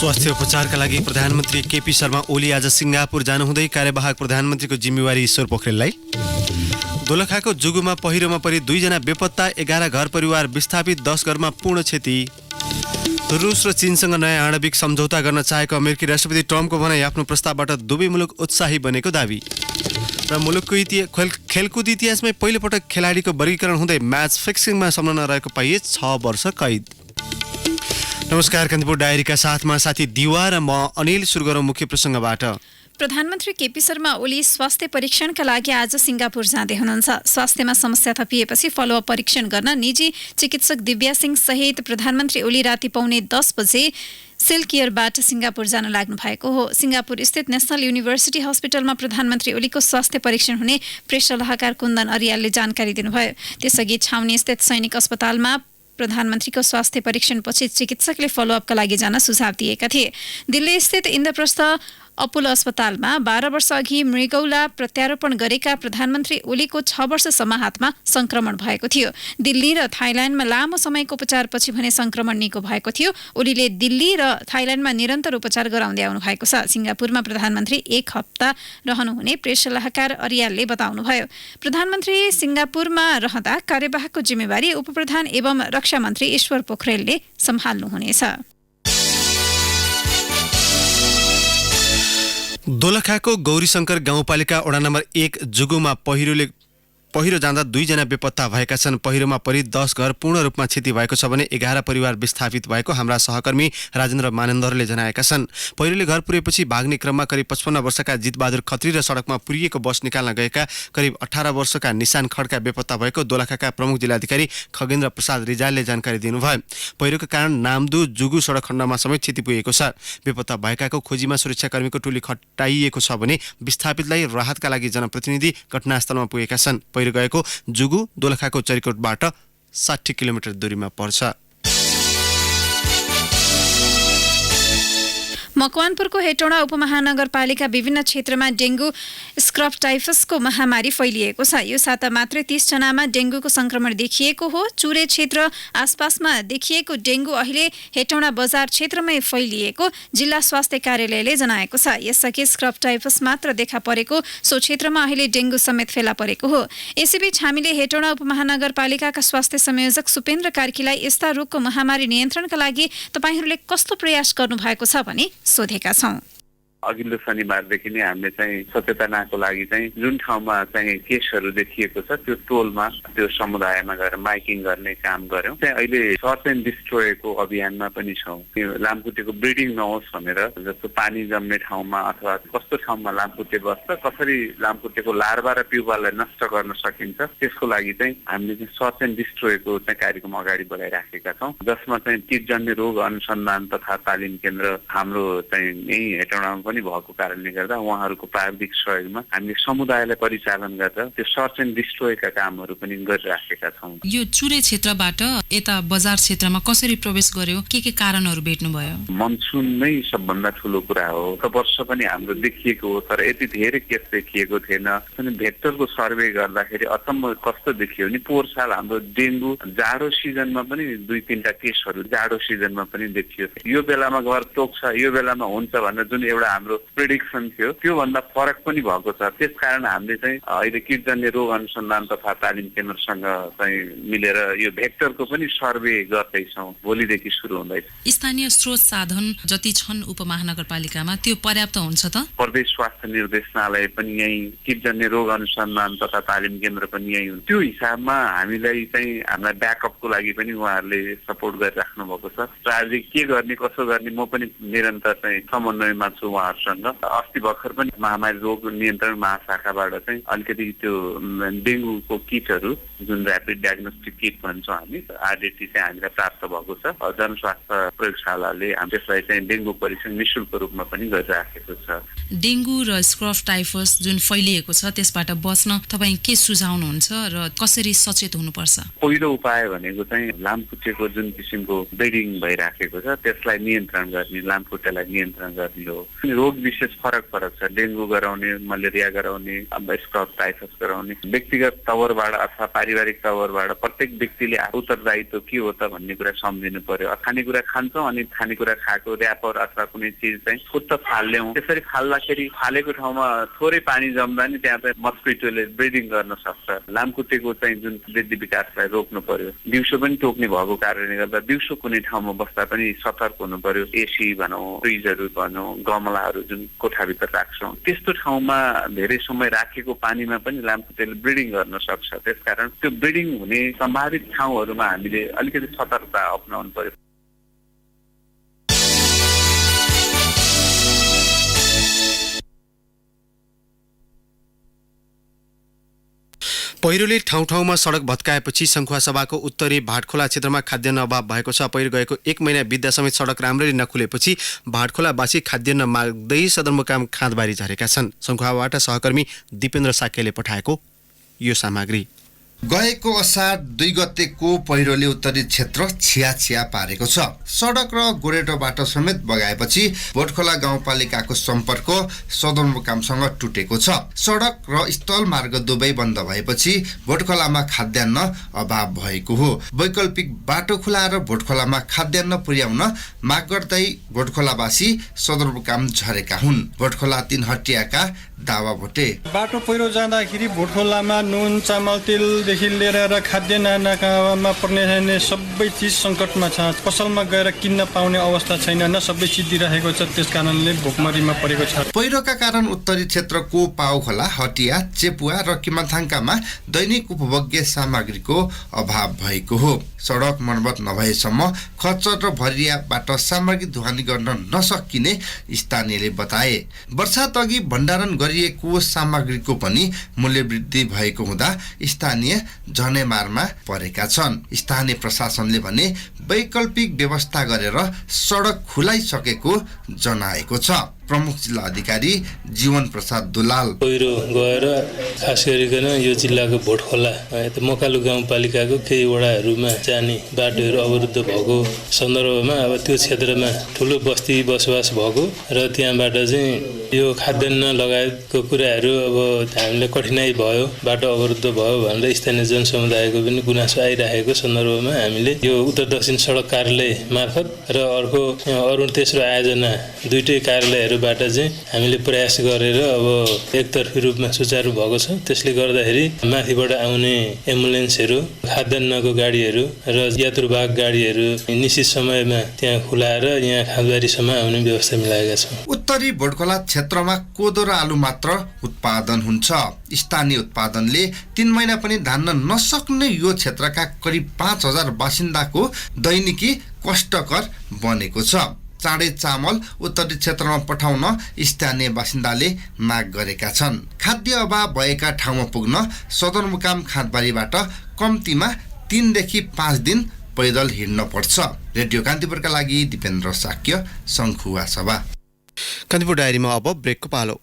स्वास्थ्य उपचारका लागि प्रधानमन्त्री केपी शर्मा ओली आज सिङ्गापुर जानुहुँदै कार्यवाहक प्रधानमन्त्रीको जिम्मेवारी ईश्वर पोखरेललाई। दोलखाको जुगुमा पहिरोमा परि 2 जना बेपत्ता, 11 घर परिवार विस्थापित, 10 घरमा पूर्ण क्षति। रुस र चीनसँग नयाँ आणविक सम्झौता गर्न चाहेको अमेरिकी राष्ट्रपति ट्रम्पको भनाई आफ्नो प्रस्तावबाट दुवै मुलुक उत्साही बनेको दावी। र मुलुकको खेलकुद इतिहासमै पहिलोपटक खेलाडीको वर्गीकरण हुँदै म्याच फिक्सिङमा संलग्न रहेको पाइए 6 वर्ष कैद। नमस्कार, कान्तिपुर डायरीका साथमा साथी दिवा र म अनिल। सुरु गरौँ मुख्य प्रसङ्गबाट। प्रधानमन्त्री केपी शर्मा ओली स्वास्थ्य परीक्षणका लागि आज सिङ्गापुर जाँदै हुनुहुन्छ। स्वास्थ्यमा समस्या थपिएपछि फलोअप परीक्षण गर्न निजी चिकित्सक दिव्या सिंह सहित प्रधानमन्त्री ओली राति 9:45 बजे सिल्कियरबाट सिङ्गापुर जान लाग्नु भएको हो। सिङ्गापुर स्थित नेशनल युनिभर्सिटी हस्पिटलमा प्रधानमन्त्री ओलीको स्वास्थ्य परीक्षण हुने प्रेस सल्लाहकार कुन्दन अरियालले जानकारी दिनुभयो। त्यसअघि छाउनी स्थित सैनिक अस्पतालमा प्रधानमन्त्रीको स्वास्थ्य परीक्षणपछि चिकित्सकले फलोअपका लागि जान सुझाव दिएका थिए। दिल्ली स्थित इन्द्रप्रस्थ अपोलो अस्पतालमा 12 वर्ष अघि मृगौला प्रत्यारोपण गरेका प्रधानमन्त्री ओलीको 6 वर्षसम्म हातमा संक्रमण भएको थियो। दिल्ली र थाइल्याण्डमा लामो समयको उपचारपछि भने संक्रमण निको भएको थियो। ओलीले दिल्ली र थाइल्याण्डमा निरन्तर उपचार गराउँदै आउनु भएको छ। सिङ्गापुरमा प्रधानमन्त्री 1 हप्ता रहनुहुने प्रेस सल्लाहकार अरियालले बताउनुभयो। प्रधानमन्त्री सिङ्गापुरमा रहँदा कार्यवाहकको जिम्मेवारी उपप्रधान एवं रक्षा मन्त्री ईश्वर पोखरेलले सम्हाल्नुहुनेछ। दोलखाको गौरीशंकर गाउँपालिका वडा नम्बर 1 जुगुमा पहिरो जाँदा 2 जना बेपत्ता भएका छन्। पहिरोमा परि 10 घर पूर्ण रूपमा क्षति भएको छ भने 11 परिवार विस्थापित भएको हाम्रा सहकर्मी राजेन्द्र मानन्दरले जनाएका छन्। पहिरोले घर पुरेपछि भाग्ने क्रममा करिब 55 वर्षका जितबहादुर खत्री र सडकमा पुरिएको बस निकाल्न गएका करिब 18 वर्षका निशान खड्का बेपत्ता भएको दोलखाका प्रमुख जिल्लाधिकारी खगेन्द्र प्रसाद रिजालले जानकारी दिनुभयो। पहिरोको कारण नामदु जुगु सडक खण्डमा समेत क्षति पुगेको छ। बेपत्ता भएकाको खोजीमा सुरक्षाकर्मीको टोली खटाइएको छ भने विस्थापितलाई राहतका लागि जनप्रतिनिधि घटनास्थलमा पुगेका छन्। पहिरो गएको जुगु दोलखाको चरिकोटबाट 60 किलोमिटर दूरीमा पर्छ। मकवानपुरको हेटौँडा उपमहानगरपालिका विभिन्न क्षेत्रमा डेङ्गु स्क्रब टाइफसको महामारी फैलिएको छ। यो साता मात्रै 30 जनामा डेङ्गुको संक्रमण देखिएको हो। चुरे क्षेत्र आसपासमा देखिएको डेङ्गु अहिले हेटौँडा बजार क्षेत्रमै फैलिएको जिल्ला स्वास्थ्य कार्यालयले जनाएको छ। यसअघि स्क्रब टाइफस मात्र देखा परेको सो क्षेत्रमा अहिले डेङ्गु समेत फेला परेको हो। यसैबीच हामीले हेटौँडा उपमहानगरपालिकाका स्वास्थ्य संयोजक सुपेन्द्र कार्कीलाई यस्ता रोगको महामारी नियन्त्रणका लागि तपाईहरूले कस्तो प्रयास गर्नुभएको छ भने सोधेका छौं। अघिल्लो शनिबारदेखि नै हामीले चाहिँ सचेतनाको लागि चाहिँ जुन ठाउँमा चाहिँ केसहरू देखिएको छ त्यो टोलमा त्यो समुदायमा गएर माइकिङ गर्ने काम गर्यौं। चाहिँ अहिले सर्च एन्ड डिस्ट्रोयको अभियानमा पनि छौं। त्यो लामखुट्टेको ब्रिडिङ नहोस् भनेर जस्तो पानी जम्ने ठाउँमा अथवा कस्तो ठाउँमा लामखुट्टे बस्छ, कसरी लामखुट्टेको लार्भा र प्युपालाई नष्ट गर्न सकिन्छ, त्यसको लागि चाहिँ हामीले चाहिँ सर्च एन्ड डिस्ट्रोयको चाहिँ कार्यक्रम अगाडि बढाइराखेका छौं। जसमा चाहिँ कीटजन्य रोग अनुसन्धान तथा तालिम केन्द्र हाम्रो चाहिँ यही हेटौँडामा पनि भएको कारणले गर्दा उहाँहरूको प्राविधिक सहयोगमा हामीले समुदायलाई परिचालन गरेर त्यो सर्च एन्ड डिस्ट्रोयका कामहरू पनि गरिराखेका छौँ। यो चुरे क्षेत्रबाट यता बजार क्षेत्रमा कसरी प्रवेश गर्यो, के कारणहरू भेट्नुभयो? मनसुन नै सबभन्दा ठुलो कुरा हो। गत वर्ष पनि हाम्रो देखिएको हो, तर यति धेरै केस देखिएको थिएन। अनि भेक्टरको सर्वे गर्दाखेरि अचम्म कस्तो देखियो भने पोहोर साल हाम्रो डेङ्गु जाडो सिजनमा पनि 2-3टा केसहरू जाडो सिजनमा पनि देखियो। यो बेलामा घर टोक्छ, यो बेलामा हुन्छ भनेर जुन एउटा हाम्रो प्रेडिक्सन थियो त्यो भन्दा फरक पनि भएको छ। त्यसकारण हामीले चाहिँ अहिले कीटजन्य रोग अनुसन्धान तथा तालिम केन्द्रसँग चाहिँ मिलेर यो भेक्टरको पनि सर्वे गर्दैछौँ। भोलिदेखि सुरु हुँदैछ। स्थानीय स्रोत साधन जति छन् उपमहानगरपालिकामा त्यो पर्याप्त हुन्छ त? प्रदेश स्वास्थ्य निर्देशनालय पनि यही, कीटजन्य रोग अनुसन्धान तथा तालिम केन्द्र पनि यही हुन्छ। त्यो हिसाबमा हामीलाई चाहिँ हामीलाई ब्याकअपको लागि पनि उहाँहरूले सपोर्ट गरिराख्नु भएको छ। र आज के गर्ने कसो गर्ने म पनि निरन्तर चाहिँ समन्वयमा छु उहाँहरूसँग। अस्ति भर्खर पनि महामारी रोग नियन्त्रण महाशाखाबाट चाहिँ अलिकति त्यो डेङ्गुको किटहरू जुन ऱ्यापिड डायग्नोस्टिक किट भन्छौँ हामी, आरडिटी चाहिँ हामीलाई प्राप्त भएको छ। जनस्वास्थ्य प्रयोगशालाले त्यसलाई चाहिँ डेङ्गु परीक्षण निःशुल्क रूपमा पनि गरिराखेको छ। डेङ्गु र स्क्रब टाइफस जुन फैलिएको छ त्यसबाट बच्न तपाईँ के सुझाउनुहुन्छ र कसरी सचेत हुनुपर्छ? पहिलो उपाय भनेको चाहिँ लामखुट्टेको जुन किसिमको ब्लिडिङ भइराखेको छ त्यसलाई नियन्त्रण गर्ने, लामखुट्टेलाई नियन्त्रण गर्ने हो। रोग विशेष फरक छ। डेङ्गु गराउने, मलेरिया गराउने, अब स्क्रब टाइफस गराउने व्यक्तिगत तवरबाट अथवा पारिवारिक तवरबाट प्रत्येक व्यक्तिले उत्तरदायित्व के हो त भन्ने कुरा सम्झिनु पर्यो। खानेकुरा खान्छौँ अनि खानेकुरा खाएको ऱ्यापर अथवा कुनै चिज चाहिँ फुत्त फाल्यौँ। त्यसरी फाल्दाखेरि फालेको ठाउँमा थोरै पानी जम्दा नि त्यहाँ चाहिँ मस्किटोले ब्रिडिङ गर्न सक्छ। लामखुट्टेको चाहिँ जुन वृद्धि विकासलाई रोक्नु पर्यो। दिउँसो पनि टोक्ने भएको कारणले गर्दा दिउँसो कुनै ठाउँमा बस्दा पनि सतर्क हुनु पर्यो। एसी भनौँ, फ्रिजहरू भनौँ, गमलाहरू जुन कोठाभित्र राख्छौँ त्यस्तो ठाउँमा धेरै समय राखेको पानीमा पनि लामखुट्टेले ब्रिडिङ गर्न सक्छ। त्यसकारण त्यो ब्रिडिङ हुने सम्भावित ठाउँहरूमा हामीले अलिकति सतर्कता अपनाउनु पर्यो। पहिरोले ठाउँ ठाउँमा सडक भत्काएपछि सङ्खुवासभाको उत्तरी भाटखोला क्षेत्रमा खाद्यान्न अभाव भएको छ। पहिरो गएको 1 महिना बित्दा समेत सडक राम्ररी नखुलेपछि भाटखोलावासी खाद्यान्न माग्दै सदरमुकाम खाँदबारी झरेका छन्। सङ्खुवाबाट सहकर्मी दिपेन्द्र साक्यले पठाएको यो सामग्री। गएको असार 2 गतेको पहिरोले उत्तरी क्षेत्र छिया पारेको छ। सडक र गोरेटो बाटो समेत बगाएपछि भोटखोला गाउँपालिकाको सम्पर्क सदरमुकामसँग टुटेको छ। सडक र स्थल मार्ग दुवै बन्द भएपछि भोटखोलामा खाद्यान्न अभाव भएको हो। वैकल्पिक बाटो खुलाएर भोटखोलामा खाद्यान्न पुर्याउन माग गर्दै भोटखोलावासी सदरमुकाम झरेका हुन्। भोटखोला 3 हटियाका दावा भोटे। बाटो पहिरो जाँदाखेरि भोटखोलामा नुन, चामल, तेलदेखि लिएर र खाद्यान्नमा पर्ने सबै चिज सङ्कटमा छ। पसलमा गएर किन्न पाउने अवस्था छैन, न सबै चिज दिइरहेको छ। त्यस कारणले भोकमरीमा परेको छ। पहिरोका कारण उत्तरी क्षेत्रको पाउखोला, हटिया, चेपुवा र किमथाङ्कामा दैनिक उपभोग्य सामग्रीको अभाव भएको हो। सडक मर्मत नभएसम्म खच्चर र भरियाबाट सामग्री ढुवानी गर्न नसकिने स्थानीयले बताए। वर्षात अघि भण्डारण गरिएको सामग्रीको पनि मूल्य वृद्धि भएको हुँदा स्थानीय झनेमारमा परेका छन्। स्थानीय प्रशासनले भने वैकल्पिक व्यवस्था गरेर सडक खुलाइसकेको जनाएको छ। प्रमुख जिल्ला अधिकारी जीवन प्रसाद दुलाल। पहिरो गएर खास गरिकन यो जिल्लाको भोटखोला मकालु गाउँपालिकाको केही वडाहरूमा जाने बाटोहरू अवरुद्ध भएको सन्दर्भमा अब त्यो क्षेत्रमा ठुलो बस्ती बसोबास भएको र त्यहाँबाट चाहिँ यो खाद्यान्न लगायतको कुराहरू अब हामीलाई कठिनाई भयो, बाटो अवरुद्ध भयो भनेर स्थानीय जनसमुदायको पनि गुनासो आइरहेको सन्दर्भमा हामीले यो उत्तर दक्षिण सडक कार्यालय मार्फत र अर्को अरुण तेस्रो आयोजना दुईटै कार्यालयहरूबाट चाहिँ हामीले प्रयास गरेर अब एकतर्फी रूपमा सुचारू भएको छ। त्यसले गर्दाखेरि माथिबाट आउने एम्बुलेन्सहरू, खाद्यान्नको गाडीहरू र यात्रुवाहक गाडीहरू निश्चित समयमा त्यहाँ खुलाएर यहाँ खाँदबारीसम्म आउने व्यवस्था मिलाएका छौँ। उत्तरी भोटखोला क्षेत्रमा कोदो र आलु मात्र उत्पादन हुन्छ। स्थानीय उत्पादनले 3 महिना पनि धान्न नसक्ने यो क्षेत्रका करिब 5000 बासिन्दाको दैनिकी कष्टकर बनेको छ। चाँडै चामल उत्तरी क्षेत्रमा पठाउन स्थानीय बासिन्दाले माग गरेका छन्। खाद्य अभाव भएका ठाउँमा पुग्न सदरमुकाम खाँदबारीबाट कम्तीमा 3 देखि 5 दिन पैदल हिँड्न पर्छ। रेडियो कान्तिपुरका लागि दिपेन्द्र साक्य, सङ्खुवा सभा। कान्तिपुर डायरीमा अब ब्रेकको पालो।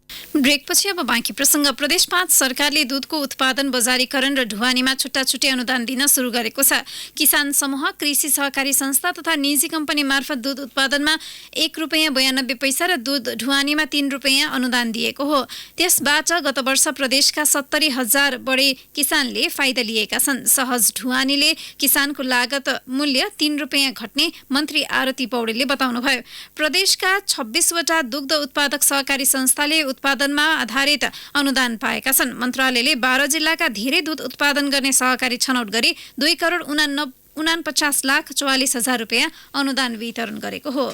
ब्रेकपछि अब बाँकी प्रसङ्ग। प्रदेश 5 सरकारले दूधको उत्पादन, बजारीकरण र ढुवानीमा छुट्टा-छुट्टै अनुदान दिन सुरु गरेको छ। किसान समूह, कृषि सहकारी संस्था तथा निजी कम्पनी मार्फत दूध उत्पादनमा ₹1.92 र दूध ढुवानीमा ₹3 अनुदान दिएको हो। त्यसबाट गत वर्ष प्रदेशका 70,000 बढी किसानले फाइदा लिएका छन्। सहज ढुवानीले किसानको लागत मूल्य ₹3 घट्ने मन्त्री आरती पौडेलले बताउनुभयो। प्रदेशका 26 वटा दुग्ध उत्पादक सहकारी संस्थाले उत्पादनमा आधारित अनुदान पाएका छन्। मन्त्रालयले 12 जिल्लाका धेरै दूध उत्पादन गर्ने सहकारी छनौट गरी ₹2,49,44,000 अनुदान वितरण गरेको हो।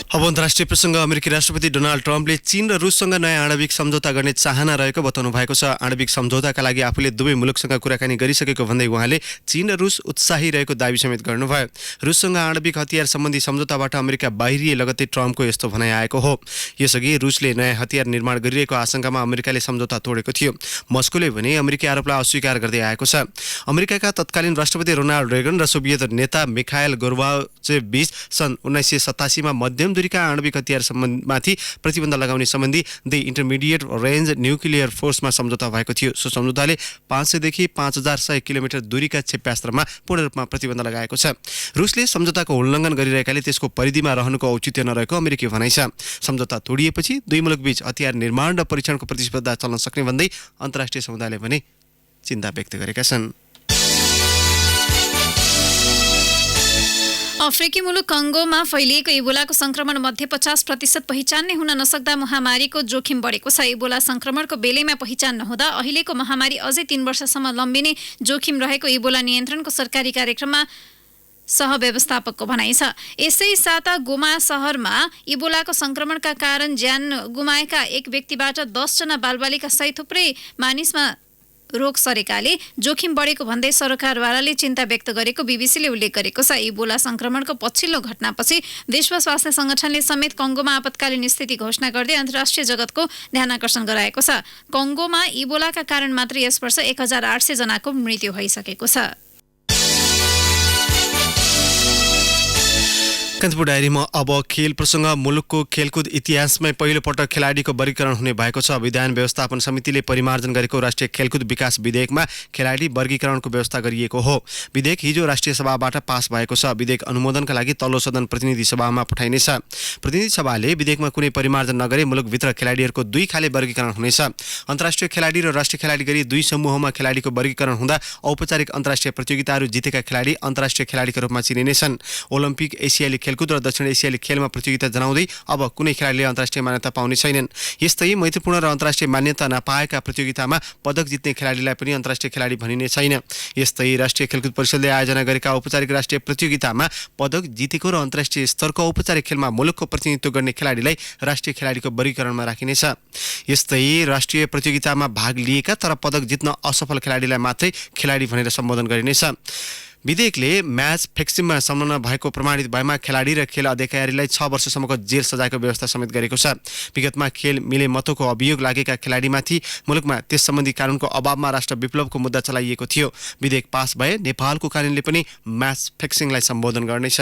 अब अन्तर्राष्ट्रिय प्रसङ्ग। अमेरिकी राष्ट्रपति डोनाल्ड ट्रम्पले चीन र रुससँग नयाँ आणविक सम्झौता गर्ने चाहना रहेको बताउनु भएको छ। आणविक सम्झौताका लागि आफूले दुवै मुलुकसँग कुराकानी गरिसकेको भन्दै उहाँले चीन र रुस उत्साही रहेको दाबी समेत गर्नुभयो। रुससँग आणविक हतियार सम्बन्धी सम्झौताबाट अमेरिका बाहिरिए लगत्तै ट्रम्पको यस्तो भनाइ आएको हो। यसअघि रुसले नयाँ हतियार निर्माण गरिरहेको आशंकामा अमेरिकाले सम्झौता तोडेको थियो। मस्कोले भने अमेरिकी आरोपलाई अस्वीकार गर्दै आएको छ। अमेरिकाका तत्कालीन राष्ट्रपति रोनाल्ड रेगन र सोभियत नेता मिखाइल गोर्बाचेभ बीच सन् 1987 मा मध्यम दूरीका आणविक हतियार सम्बन्धमाथि प्रतिबन्ध लगाउने सम्बन्धी द इन्टरमिडिएट रेन्ज न्युक्लियर फोर्समा सम्झौता भएको थियो। सो सम्झौताले 500 देखि 5100 किलोमिटर दूरीका क्षेप्यास्त्रमा पूर्ण रूपमा प्रतिबन्ध लगाएको छ। रुसले सम्झौताको उल्लङ्घन गरिरहेकाले त्यसको परिधिमा रहनुको औचित्य नरहेको अमेरिकी भनाइ छ। सम्झौता तोडिएपछि दुई मुलुकबीच हतियार निर्माण र परीक्षणको प्रतिस्पर्धा चल्न सक्ने भन्दै अन्तर्राष्ट्रिय समुदायले भने चिन्ता व्यक्त गरेका छन्। अफ्रिकी मुलुक कङ्गोमा फैलिएको इबोलाको संक्रमण मध्ये 50% पहिचान नै हुन नसक्दा महामारीको जोखिम बढेको छ। इबोला संक्रमणको बेलैमा पहिचान नहुँदा अहिलेको महामारी अझै 3 वर्षसम्म लम्बिने जोखिम रहेको इबोला नियन्त्रणको सरकारी कार्यक्रममा सहव्यवस्थापकको भनाइ छ। यसै साता गोमा शहरमा इबोलाको संक्रमणका कारण ज्यान गुमाएका एक व्यक्तिबाट 10 जना बालबालिका सहित थुप्रै मानिसमा रोग सरेकाले जोखिम बढेको भन्दै सरकारवालाले चिन्ता व्यक्त गरेको बीबीसीले उल्लेख गरेको छ। इबोला संक्रमणको पछिल्लो घटनापछि विश्व स्वास्थ्य संगठनले समेत कङ्गोमा आपतकालीन स्थिति घोषणा गर्दै अन्तर्राष्ट्रिय जगतको ध्यानाकर्षण गराएको छ। कङ्गोमा इबोलाका कारण मात्र यस वर्ष 1800 जनाको मृत्यु भइसकेको छ। कान्तिपुर डायरीमा अब खेल प्रसङ्ग। मुलुकको खेलकुद इतिहासमै पहिलो पटक खेलाडीको वर्गीकरण हुने भएको छ। विधान व्यवस्थापन समितिले परिमार्जन गरेको राष्ट्रिय खेलकुद विकास विधेयकमा खेलाडी वर्गीकरणको व्यवस्था गरिएको हो। विधेयक हिजो राष्ट्रिय सभाबाट पास भएको छ। विधेयक अनुमोदनका लागि तल्लो सदन प्रतिनिधि सभामा पठाइनेछ। प्रतिनिधि सभाले विधेयकमा कुनै परिमार्जन नगरे मुलुकभित्र खेलाडीहरूको दुई खाले वर्गीकरण हुनेछ। अन्तर्राष्ट्रिय खेलाडी र राष्ट्रिय खेलाडी गरी दुई समूहमा खेलाडीको वर्गीकरण हुँदा औपचारिक अन्तर्राष्ट्रिय प्रतियोगिताहरू जितेका खेलाडी अन्तर्राष्ट्रिय खेलाडीका रूपमा चिनिनेछन्। ओलम्पिक, एसियाली खेलकुद र दक्षिण एसियाली खेलमा प्रतियोगिता जनाउँदै अब कुनै खेलाडीले अन्तर्राष्ट्रिय मान्यता पाउने छैनन्। यस्तै मैत्रीपूर्ण र अन्तर्राष्ट्रिय मान्यता नपाएका प्रतियोगितामा पदक जित्ने खेलाडीलाई पनि अन्तर्राष्ट्रिय खेलाडी भनिने छैन। यस्तै राष्ट्रिय खेलकुद परिषदले आयोजना गरेका औपचारिक राष्ट्रिय प्रतियोगितामा पदक जितेको र अन्तर्राष्ट्रिय स्तरको औपचारिक खेलमा मुलुकको प्रतिनिधित्व गर्ने खेलाडीलाई राष्ट्रिय खेलाडीको वर्गीकरणमा राखिनेछ। यस्तै राष्ट्रिय प्रतियोगितामा भाग लिएका तर पदक जित्न असफल खेलाडीलाई मात्रै खेलाडी भनेर सम्बोधन गरिनेछ। विधेयकले म्याच फिक्सिङमा संलग्न भएको प्रमाणित भएमा खेलाडी र खेल अधिकारीलाई 6 वर्षसम्मको जेल सजायको व्यवस्था समेत गरेको छ। विगतमा खेल मिलेमतोको अभियोग लागेका खेलाडीमाथि मुलुकमा त्यस सम्बन्धी कानुनको अभावमा राष्ट्र विप्लवको मुद्दा चलाइएको थियो। विधेयक पास भए नेपालको कानुनले पनि म्याच फिक्सिङलाई सम्बोधन गर्नेछ।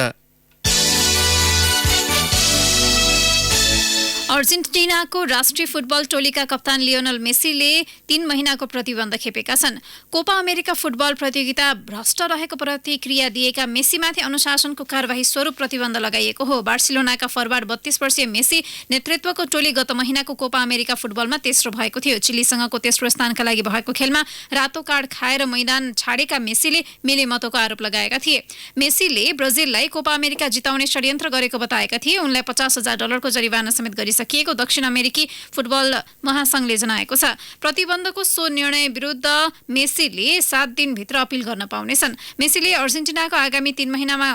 अर्जेन्टिनाको राष्ट्रिय फुटबल टोलीका कप्तान लियोनल मेसीले 3 महिनाको प्रतिबन्ध खेपेका छन्। कोपा अमेरिका फुटबल प्रतियोगिता भ्रष्ट रहेको प्रतिक्रिया दिएका मेसीमाथि अनुशासनको कारबाही स्वरूप प्रतिबन्ध लगाइएको हो। बार्सिलोनाका फरवार्ड 32 वर्षीय मेसी नेतृत्वको टोली गत महिनाको कोपा अमेरिका फुटबलमा तेस्रो भएको थियो। चिलीसँगको तेस्रो स्थानका लागि भएको खेलमा रातो कार्ड खाएर मैदान छाडेका मेसीले मिलेमतोको आरोप लगाएका थिए। मेसीले ब्राजिललाई कोपा अमेरिका जिताउने षड्यन्त्र गरेको बताएका थिए। उनलाई $50,000 जरिवाना समेत गरिसकिएको दक्षिण अमेरिकी फुटबल महासंघले जनाएको छ। प्रतिबन्धको सो निर्णय विरुद्ध मेसीले 7 दिनभित्र अपिल गर्न पाउनेछन्। मेसीले अर्जेन्टिनाको आगामी 3 महिनामा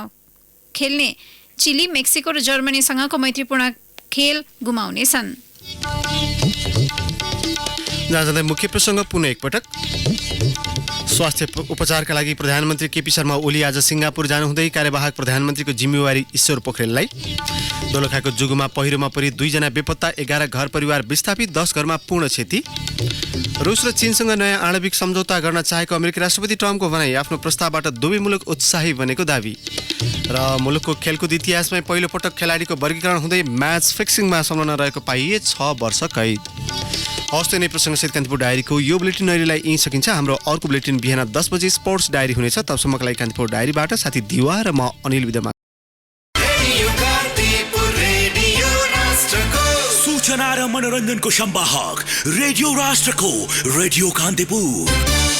खेल्ने चिली, मेक्सिको र जर्मनीसँगको मैत्रीपूर्ण खेल गुमाउनेछन्। जाँदै मुख्य प्रसङ्ग पुनः एकपटक। स्वास्थ्य उपचारका लागि प्रधानमन्त्री केपी शर्मा ओली आज सिङ्गापुर जानुहुँदै कार्यवाहक प्रधानमन्त्रीको जिम्मेवारी ईश्वर पोखरेललाई। दोलखाको जुगुमा पहिरोमा परि 2 जना बेपत्ता, 11 घर परिवार विस्थापित, 10 घरमा पूर्ण क्षति। रुस र चीनसँग नयाँ आणविक सम्झौता गर्न चाहेको अमेरिकी राष्ट्रपति ट्रम्पको भनाई। आफ्नो प्रस्तावबाट दुवै मुलुक उत्साही बनेको दावी। र मुलुकको खेलकुद इतिहासमै पहिलो पटक खेलाडीको वर्गीकरण हुँदै म्याच फिक्सिङमा संलग्न रहेको पाइए 6 वर्ष कैद। हौस् नै प्रसङ्गसहित कान्तिपुर डायरीको यो बुलेटिन अहिलेलाई यहीँ सकिन्छ। हाम्रो अर्को बुलेटिन बिहान 10 बजे स्पोर्ट्स डायरी हुनेछ। तबसम्मका लागि कान्तिपुर डायरीबाट साथी दिवा र म अनिल विद्यमान। सूचना र मनोरञ्जनको संवाहक रेडियो राष्ट्रको रेडियो कान्तिपुर।